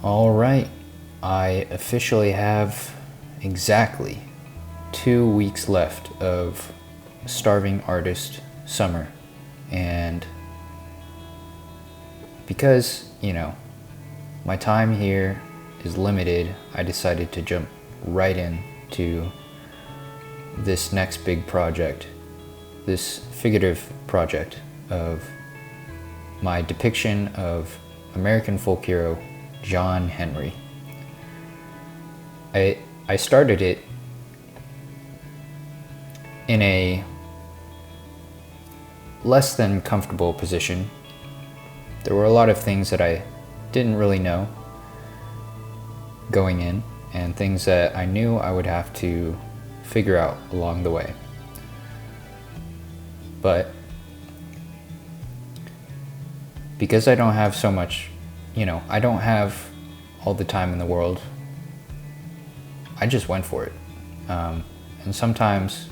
All right, I officially have exactly 2 weeks left of Starving Artist Summer. And because, my time here is limited, I decided to jump right into this next big project, this figurative project of my depiction of American folk hero John Henry. I started it in a less than comfortable position. There were a lot of things that I didn't really know going in, and things that I knew I would have to figure out along the way. But because I don't have so much, I don't have all the time in the world, I just went for it. And sometimes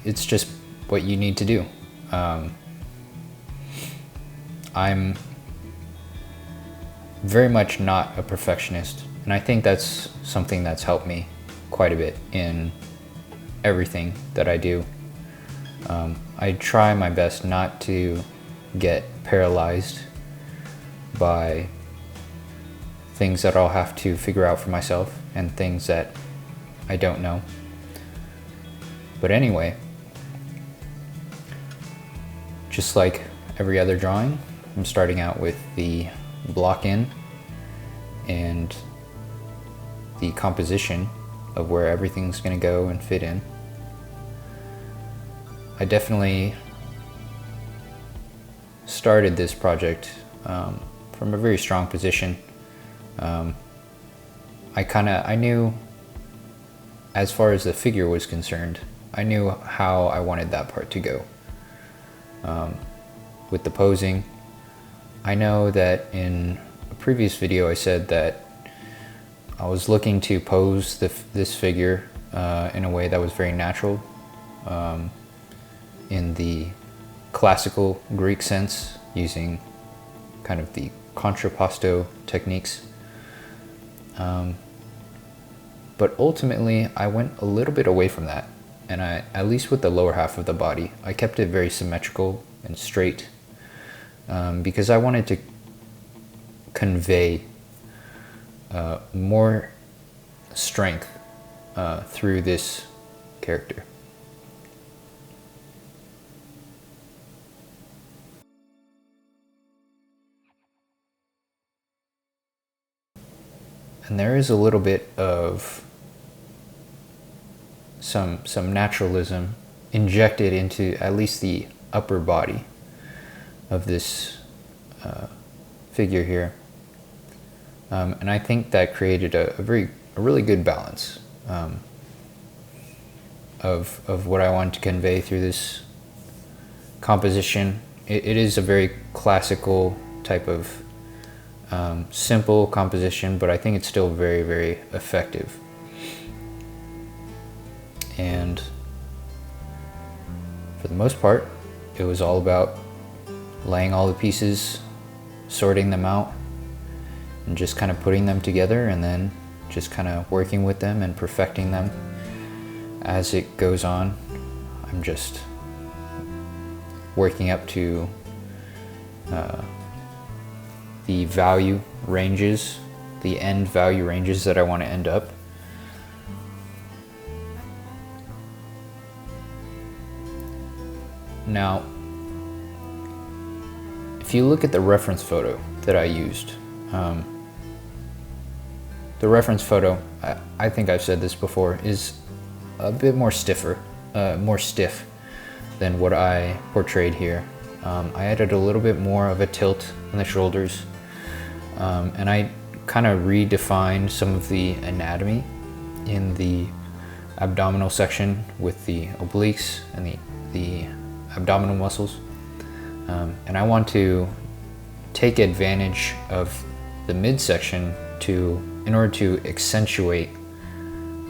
it's just what you need to do. I'm very much not a perfectionist, and I think that's something that's helped me quite a bit in everything that I do. I try my best not to get paralyzed by things that I'll have to figure out for myself and things that I don't know. But anyway, just like every other drawing, I'm starting out with the block in and the composition of where everything's going to go and fit in. I definitely started this project from a very strong position. I knew, as far as the figure was concerned, I knew how I wanted that part to go. With the posing, I know that in a previous video I said that I was looking to pose this figure in a way that was very natural, in the classical Greek sense, using kind of the contrapposto techniques. But ultimately I went a little bit away from that, and at least with the lower half of the body, I kept it very symmetrical and straight, because I wanted to convey more strength through this character. And there is a little bit of some naturalism injected into at least the upper body of this figure here, and I think that created a really good balance of what I wanted to convey through this composition. It is a very classical type of simple composition, but I think it's still very, very effective. And for the most part, it was all about laying all the pieces, sorting them out, and just kind of putting them together, and then just kind of working with them and perfecting them as it goes on. I'm just working up to the value ranges, the end value ranges that I want to end up. Now, if you look at the reference photo that I used, the reference photo, I think I've said this before, is a bit more stiff than what I portrayed here. I added a little bit more of a tilt in the shoulders, and I kind of redefined some of the anatomy in the abdominal section with the obliques and the abdominal muscles. And I want to take advantage of the midsection in order to accentuate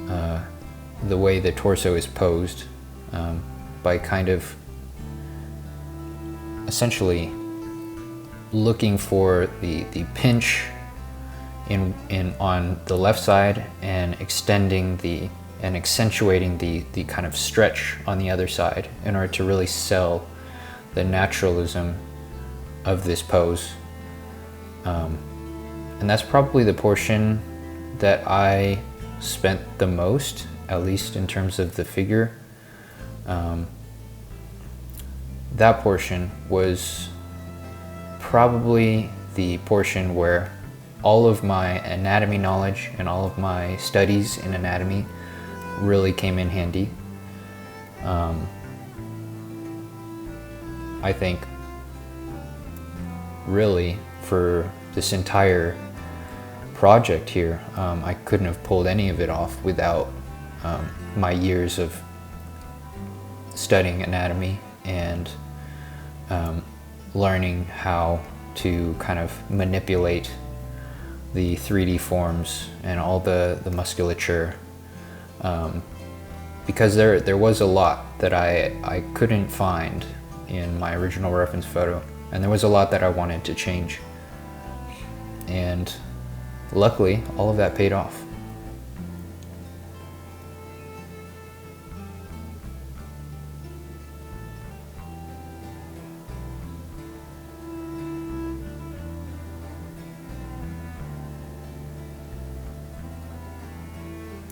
the way the torso is posed, by kind of essentially looking for the pinch in on the left side and extending and accentuating the kind of stretch on the other side in order to really sell the naturalism of this pose. And that's probably the portion that I spent the most, at least in terms of the figure. That portion was probably the portion where all of my anatomy knowledge and all of my studies in anatomy really came in handy. I think really for this entire project here, I couldn't have pulled any of it off without my years of studying anatomy and learning how to kind of manipulate the 3D forms and all the musculature, because there was a lot that I couldn't find in my original reference photo, and there was a lot that I wanted to change, and luckily all of that paid off.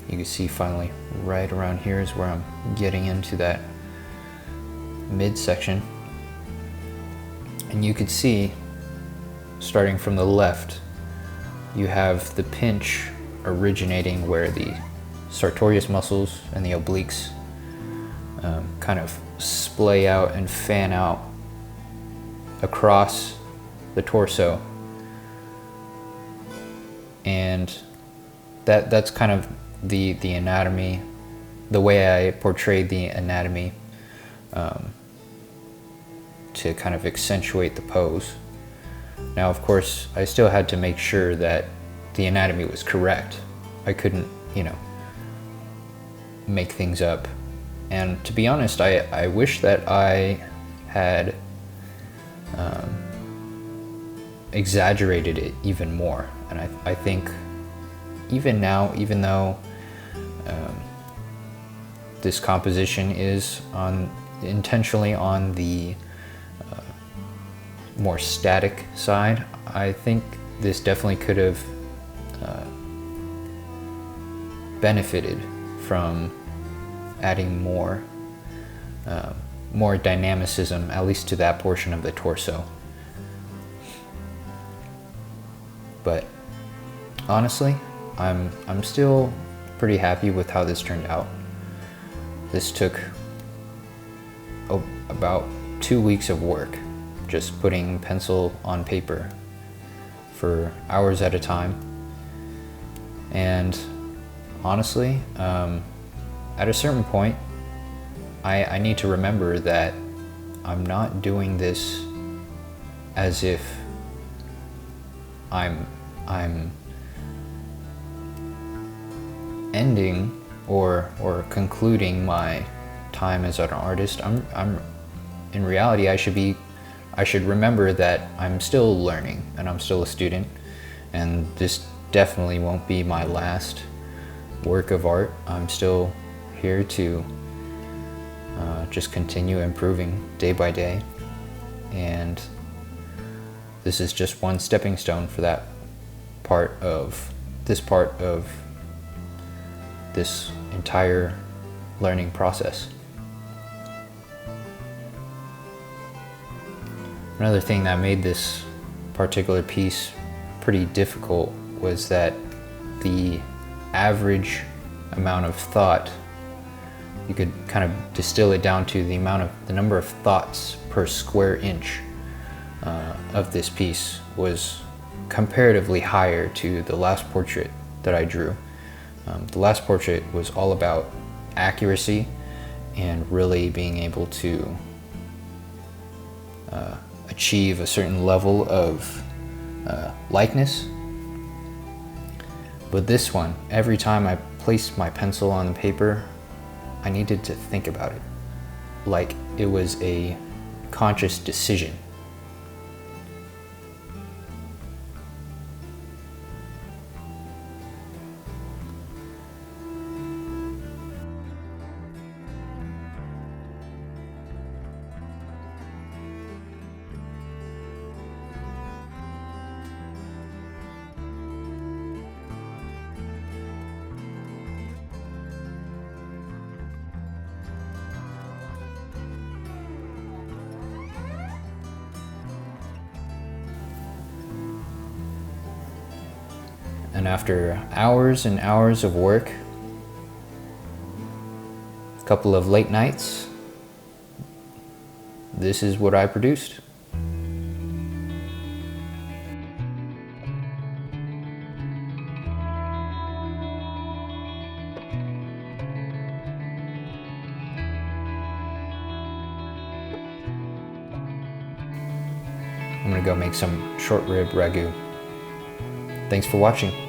You can see finally right around here is where I'm getting into that midsection. And you can see, starting from the left, you have the pinch originating where the sartorius muscles and the obliques kind of splay out and fan out across the torso. And that's kind of the anatomy, the way I portrayed the anatomy to kind of accentuate the pose. Now, of course, I still had to make sure that the anatomy was correct. I couldn't, make things up. And to be honest, I wish that I had exaggerated it even more. And I think even now, even though this composition is intentionally on the more static side, I think this definitely could have benefited from adding more dynamicism, at least to that portion of the torso. But honestly, I'm still pretty happy with how this turned out. This took about 2 weeks of work, just putting pencil on paper for hours at a time. And honestly, at a certain point, I need to remember that I'm not doing this as if I'm ending or concluding my time as an artist. I'm in reality, I should remember that I'm still learning and I'm still a student, and this definitely won't be my last work of art. I'm still here to just continue improving day by day, and this is just one stepping stone for that part of this entire learning process. Another thing that made this particular piece pretty difficult was that the average amount of thought, you could kind of distill it down to the number of thoughts per square inch of this piece was comparatively higher to the last portrait that I drew. The last portrait was all about accuracy and really being able to achieve a certain level of likeness. But this one, every time I placed my pencil on the paper, I needed to think about it, like it was a conscious decision. And after hours and hours of work, a couple of late nights, this is what I produced. I'm gonna go make some short rib ragu. Thanks for watching.